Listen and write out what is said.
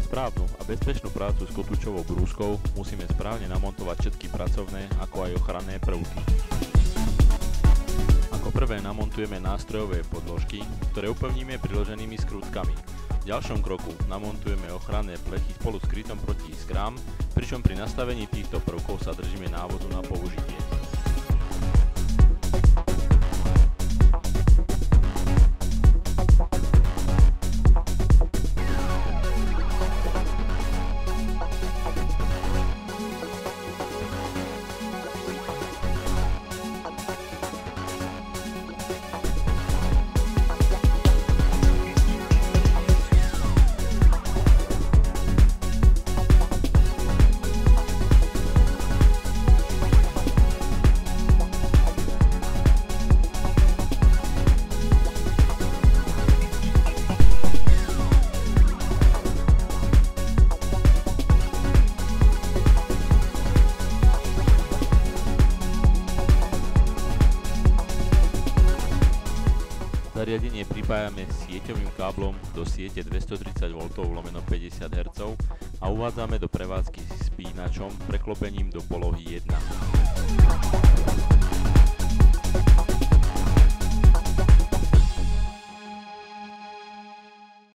správnu a bezpečnú prácu s kotúčovou brúskou musíme správne namontovať všetky pracovné ako aj ochranné prvky. Ako prvé namontujeme nástrojové podložky, ktoré upevníme priloženými skrutkami. V ďalšom kroku namontujeme ochranné plechy spolu s krytom proti iskrám, pričom pri nastavení týchto prvkov sa držíme návodu na použitie. Zariadenie pripájame sieťovým káblom do siete 230V/50 Hz a uvádzame do prevádzky spínačom preklopením do polohy 1.